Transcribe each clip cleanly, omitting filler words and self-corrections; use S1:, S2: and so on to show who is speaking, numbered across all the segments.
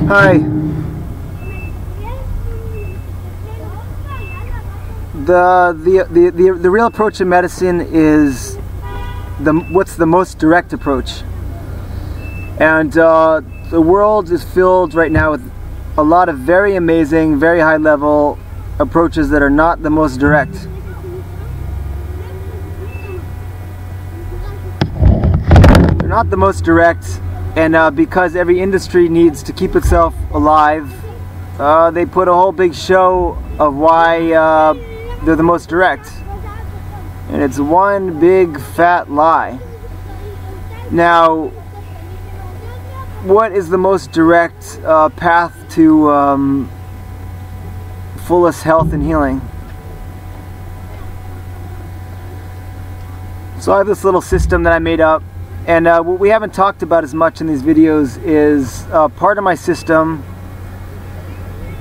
S1: Hi. The real approach in medicine is what's the most direct approach. And the world is filled right now with a lot of very amazing, very high level approaches that are not the most direct. They're not the most direct, and because every industry needs to keep itself alive, they put a whole big show of why they're the most direct. And it's one big fat lie. Now, what is the most direct path to fullest health and healing? So I have this little system that I made up, and what we haven't talked about as much in these videos is part of my system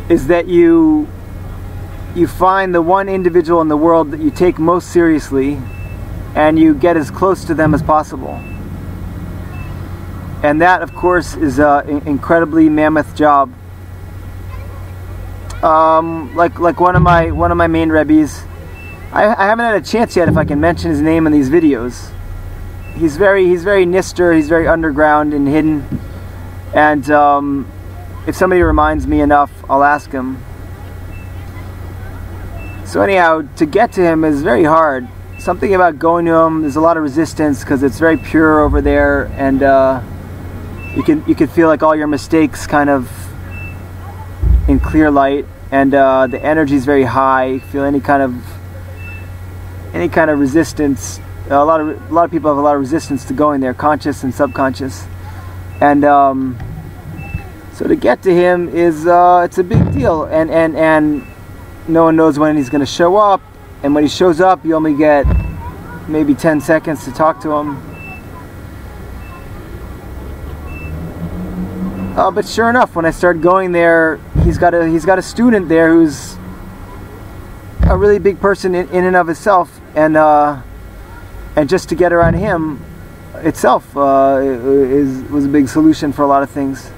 S1: is that you find the one individual in the world that you take most seriously, and you get as close to them as possible. And that, of course, is an incredibly mammoth job. Like one of my main rebbes, I haven't had a chance yet if I can mention his name in these videos. He's very nister, he's very underground and hidden. And if somebody reminds me enough, I'll ask him. So anyhow, to get to him is very hard. Something about going to him, there's a lot of resistance because it's very pure over there, and you can feel like all your mistakes kind of in clear light, and the energy is very high. You feel any kind of resistance. A lot of people have a lot of resistance to going there, conscious and subconscious, and so to get to him is it's a big deal, and no one knows when he's going to show up, and when he shows up, you only get maybe 10 seconds to talk to him. But sure enough, when I started going there, he's got a student there who's a really big person in and of itself, and just to get around him itself was a big solution for a lot of things.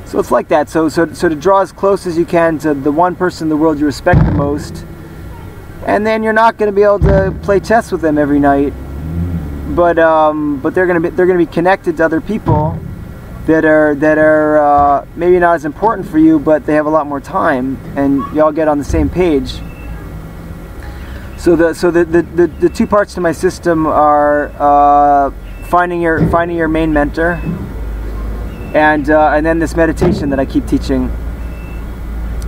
S1: So it's like that. So to draw as close as you can to the one person in the world you respect the most, and then you're not going to be able to play chess with them every night, but they're going to be connected to other people that are maybe not as important for you, but they have a lot more time, and y'all get on the same page. So the two parts to my system are finding your main mentor, and then this meditation that I keep teaching.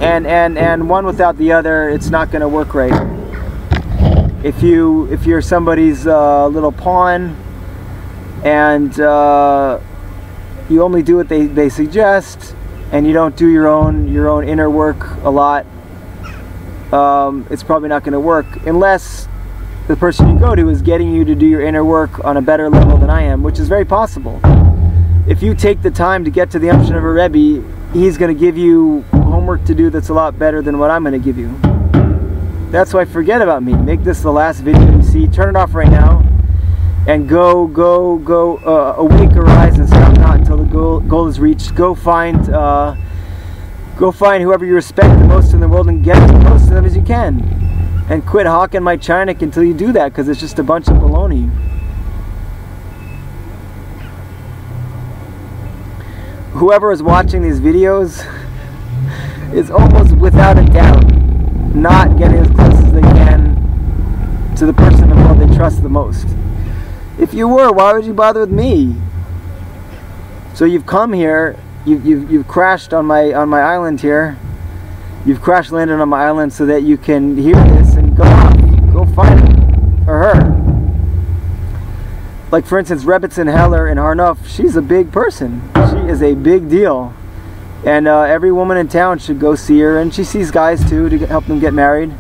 S1: And one without the other, it's not going to work right. If you're somebody's little pawn, and you only do what they suggest, and you don't do your own inner work a lot, it's probably not going to work, unless the person you go to is getting you to do your inner work on a better level than I am, which is very possible. If you take the time to get to the unction of a Rebbe, he's going to give you homework to do that's a lot better than what I'm going to give you. That's why forget about me. Make this the last video you see. Turn it off right now, and go awake, arise, and stop not until the goal is reached. Go find whoever you respect the most in the world and get as close to them as you can. And quit hawking my Chinik until you do that, because it's just a bunch of baloney. Whoever is watching these videos is almost without a doubt not getting as close as they can to the person in the world they trust the most. If you were, why would you bother with me? So you've come here, you've crashed on my island here. You've crash landed on my island so that you can hear this and go find him or her. Like, for instance, Rebbetzin Heller in Harnof, she's a big person. She is a big deal. And every woman in town should go see her, and she sees guys too to help them get married.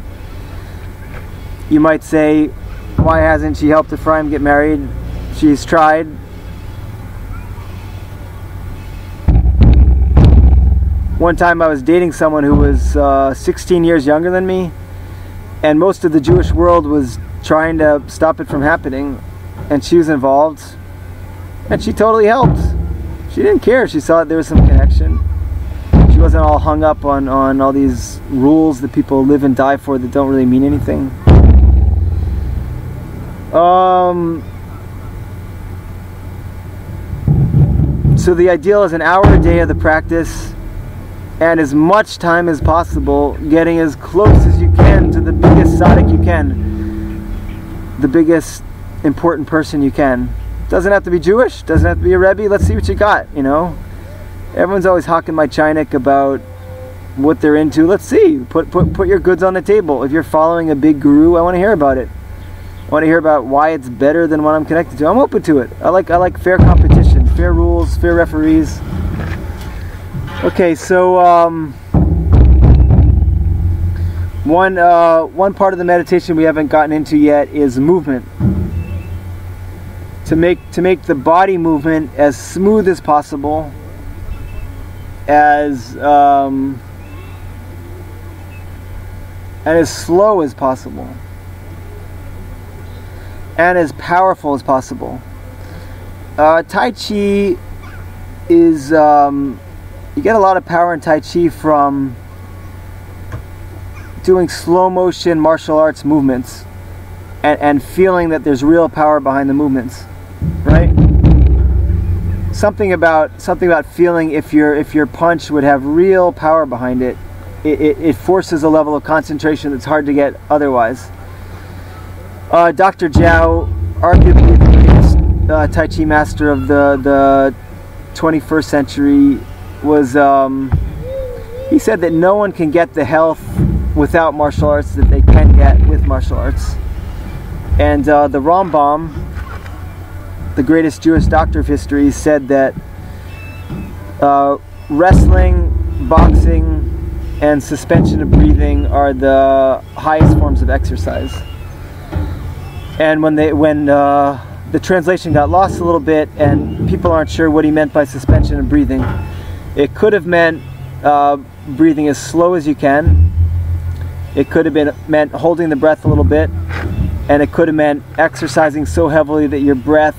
S1: You might say, why hasn't she helped Ephraim get married? She's tried. One time I was dating someone who was 16 years younger than me, and most of the Jewish world was trying to stop it from happening, and she was involved, and she totally helped. She didn't care. She saw that there was some connection. She wasn't all hung up on all these rules that people live and die for that don't really mean anything. So the ideal is an hour a day of the practice, and as much time as possible, getting as close as you can to the biggest tzaddik you can, the biggest important person you can. Doesn't have to be Jewish, doesn't have to be a Rebbe. Let's see what you got, you know. Everyone's always hawking my chinik about what they're into. Let's see. Put your goods on the table. If you're following a big guru, I want to hear about it. I want to hear about why it's better than what I'm connected to. I'm open to it. I like fair competition, fair rules, fair referees. Okay, so one part of the meditation we haven't gotten into yet is movement. To make the body movement as smooth as possible, and as slow as possible, and as powerful as possible. Tai Chi is you get a lot of power in Tai Chi from doing slow motion martial arts movements and feeling that there's real power behind the movements, right? Something about feeling if your punch would have real power behind it. It forces a level of concentration that's hard to get otherwise. Dr. Zhao, arguably the greatest Tai Chi master of the 21st century, was he said that no one can get the health without martial arts that they can get with martial arts. And the Rambam, the greatest Jewish doctor of history, said that wrestling, boxing, and suspension of breathing are the highest forms of exercise. And when the translation got lost a little bit and people aren't sure what he meant by suspension of breathing, it could have meant breathing as slow as you can. It could have meant holding the breath a little bit, and it could have meant exercising so heavily that your breath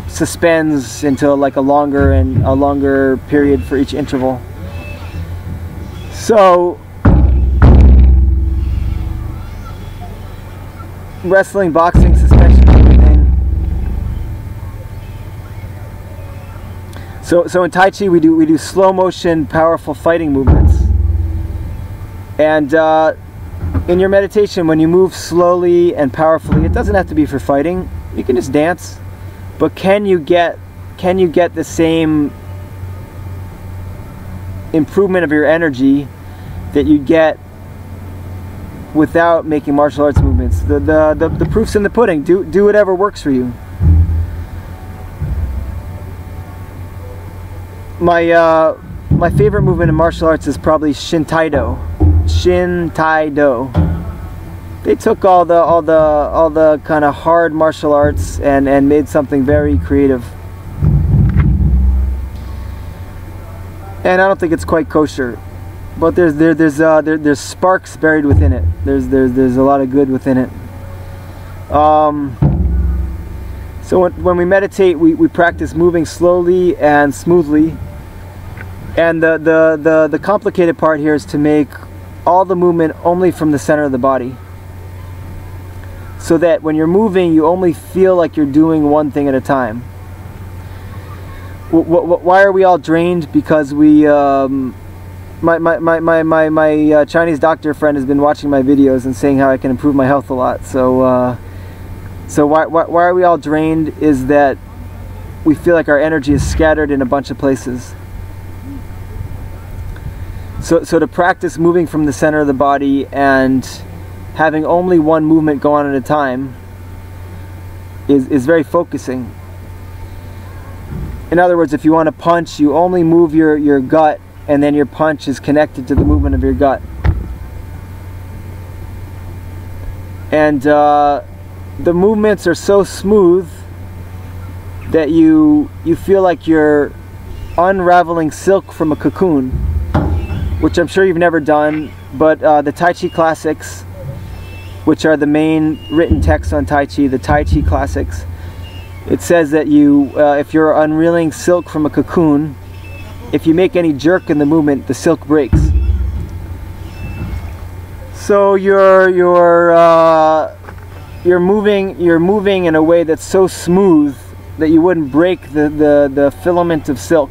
S1: suspends into like a longer period for each interval. So wrestling, boxing, suspension, everything. So in Tai Chi we do slow motion, powerful fighting movements. And in your meditation, when you move slowly and powerfully, it doesn't have to be for fighting. You can just dance. But can you get the same improvement of your energy that you get without making martial arts movements? The proof's in the pudding. Do whatever works for you. My favorite movement in martial arts is probably Shin Tai Do. Shin Tai Do. They took all the kind of hard martial arts and made something very creative. And I don't think it's quite kosher, but there's sparks buried within it. There's a lot of good within it. So when we meditate, we practice moving slowly and smoothly. And the complicated part here is to make all the movement only from the center of the body, so that when you're moving, you only feel like you're doing one thing at a time. Why are we all drained? Because we my Chinese doctor friend has been watching my videos and saying how I can improve my health a lot. So why are we all drained is that we feel like our energy is scattered in a bunch of places. So to practice moving from the center of the body and having only one movement go on at a time is very focusing. In other words, if you want to punch, you only move your gut, and then your punch is connected to the movement of your gut. And the movements are so smooth that you feel like you're unraveling silk from a cocoon, which I'm sure you've never done, but the Tai Chi classics, which are the main written texts on Tai Chi, the Tai Chi classics, It says that you, if you're unreeling silk from a cocoon, if you make any jerk in the movement, the silk breaks. So you're moving in a way that's so smooth that you wouldn't break the filament of silk.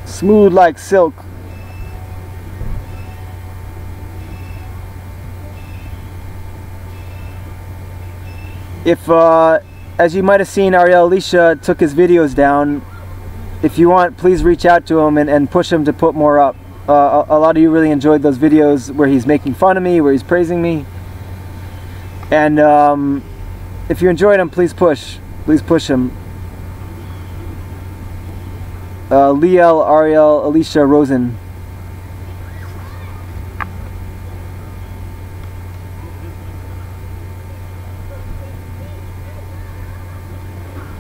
S1: Smooth like silk. If, as you might have seen, Ariel Elisha took his videos down. If you want, please reach out to him and push him to put more up. A lot of you really enjoyed those videos where he's making fun of me, where he's praising me. And if you enjoyed them, please push him. Liel, Ariel, Elisha, Rosen.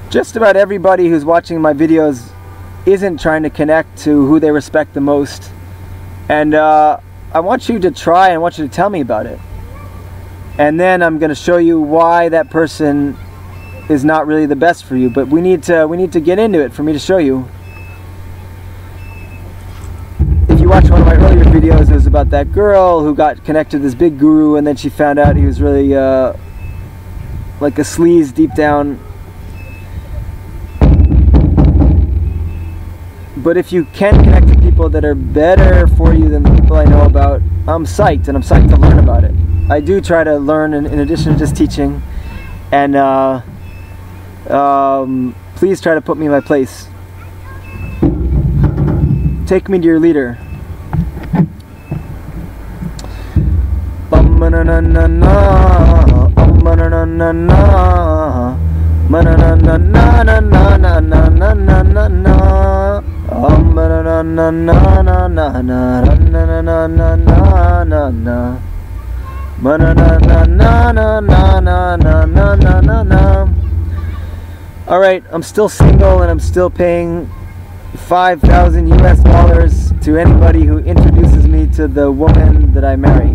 S1: Just about everybody who's watching my videos isn't trying to connect to who they respect the most. And I want you to try, and I want you to tell me about it. And then I'm going to show you why that person is not really the best for you. But we need to get into it for me to show you. If you watch one of my earlier videos, it was about that girl who got connected to this big guru, and then she found out he was really like a sleaze deep down. But if you can connect to people that are better for you than the people I know about, I'm psyched, and I'm psyched to learn about it. I do try to learn in addition to just teaching, and please try to put me in my place. Take me to your leader. Alright, I'm still single, and I'm still paying $5,000 US to anybody who introduces me to the woman that I marry.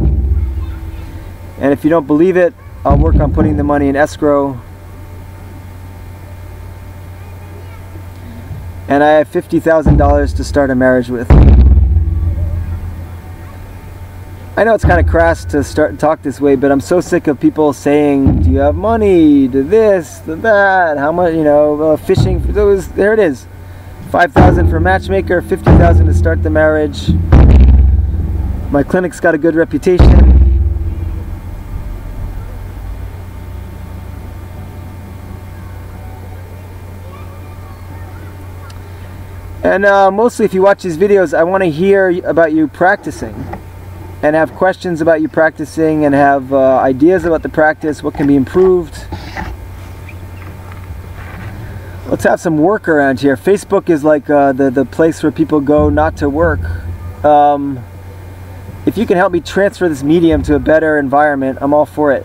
S1: And if you don't believe it, I'll work on putting the money in escrow. And I have $50,000 to start a marriage with. I know it's kind of crass to talk this way, but I'm so sick of people saying, do you have money, to this, to that, how much, you know, fishing, there it is. $5,000 for a matchmaker, $50,000 to start the marriage. My clinic's got a good reputation. And mostly if you watch these videos, I want to hear about you practicing, and have questions about you practicing, and have ideas about the practice, what can be improved. Let's have some work around here. Facebook is like the place where people go not to work. If you can help me transfer this medium to a better environment, I'm all for it.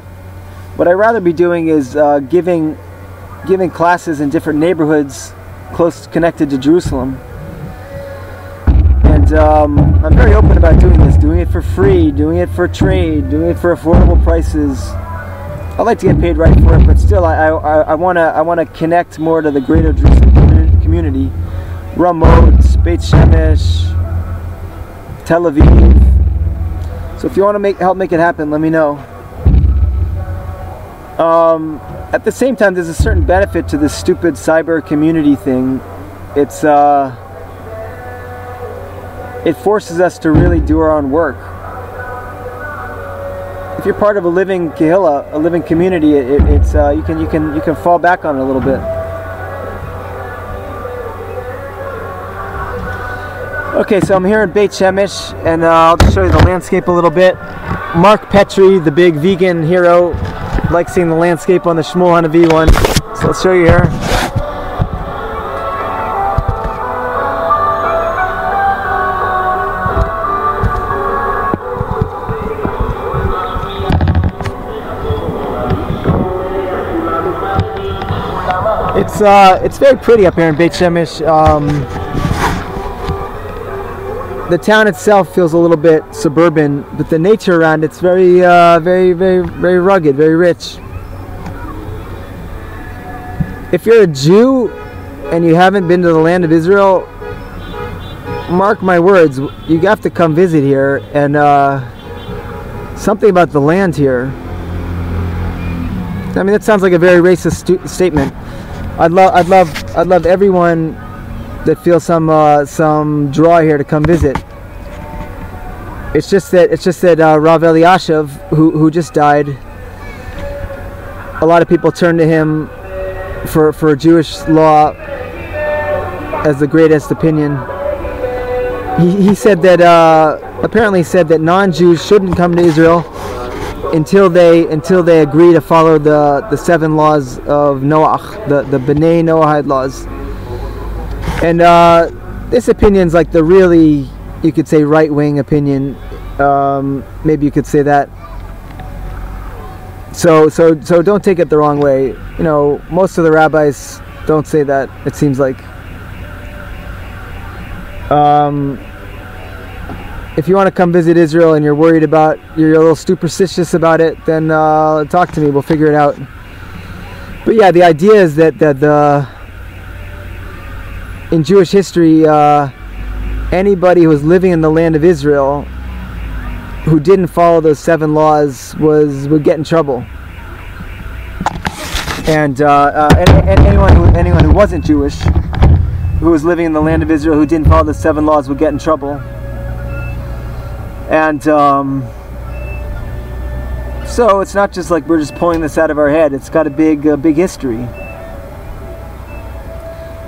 S1: What I'd rather be doing is giving classes in different neighborhoods close connected to Jerusalem. And I'm very open about doing this, doing it for free, doing it for trade, doing it for affordable prices. I like to get paid right for it, but still I want to connect more to the greater Jerusalem community. Ramot, Beit Shem, Tel Aviv. So if you want to help make it happen, let me know. At the same time, there's a certain benefit to this stupid cyber community thing. It forces us to really do our own work. If you're part of a living kehillah, a living community, you can fall back on it a little bit. Okay, so I'm here in Beit Shemesh, and I'll just show you the landscape a little bit. Mark Petrie, the big vegan hero, likes seeing the landscape on the Shmuel Hanavi one. So let's show you here. It's very pretty up here in Beit Shemesh. The town itself feels a little bit suburban, but the nature around it's very rugged, very rich. if you're a Jew and you haven't been to the land of Israel, mark my words, you have to come visit here. And something about the land here. I mean, that sounds like a very racist statement. I'd love everyone that feels some draw here to come visit. It's just that Rav Eliashiv, who just died, a lot of people turn to him for Jewish law as the greatest opinion. He said that apparently said that non-Jews shouldn't come to Israel until they agree to follow the 7 laws of Noach, the B'nai Noahide laws. And this opinion's like the really, you could say, right-wing opinion. Maybe you could say that. So don't take it the wrong way. You know, most of the rabbis don't say that, it seems like. If you want to come visit Israel and you're worried about, you're a little superstitious about it, then talk to me, we'll figure it out. But yeah, the idea is that in Jewish history, anybody who was living in the land of Israel who didn't follow those 7 laws would get in trouble. And anyone who wasn't Jewish, who was living in the land of Israel, who didn't follow the 7 laws, would get in trouble. And so it's not just like we're just pulling this out of our head. It's got a big history.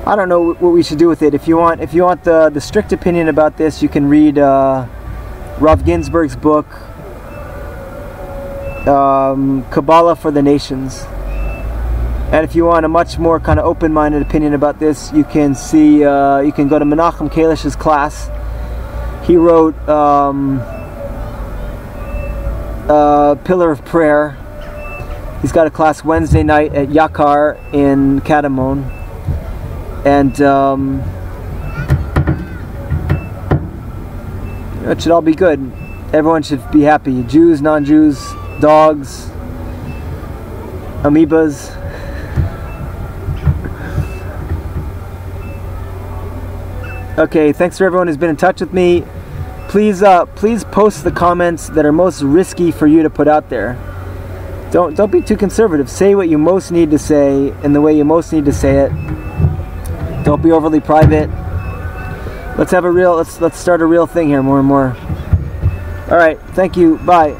S1: I don't know what we should do with it. If you want the strict opinion about this, you can read Rav Ginsburg's book, Kabbalah for the Nations. And if you want a much more kind of open-minded opinion about this, you can go to Menachem Kalish's class. He wrote Pillar of Prayer. He's got a class Wednesday night at Yakar in Kadamon. And it should all be good. Everyone should be happy. Jews, non-Jews, dogs, amoebas. Okay, thanks for everyone who's been in touch with me. Please post the comments that are most risky for you to put out there. Don't be too conservative. Say what you most need to say in the way you most need to say it. Don't be overly private. Let's start a real thing here more and more. All right, thank you. Bye.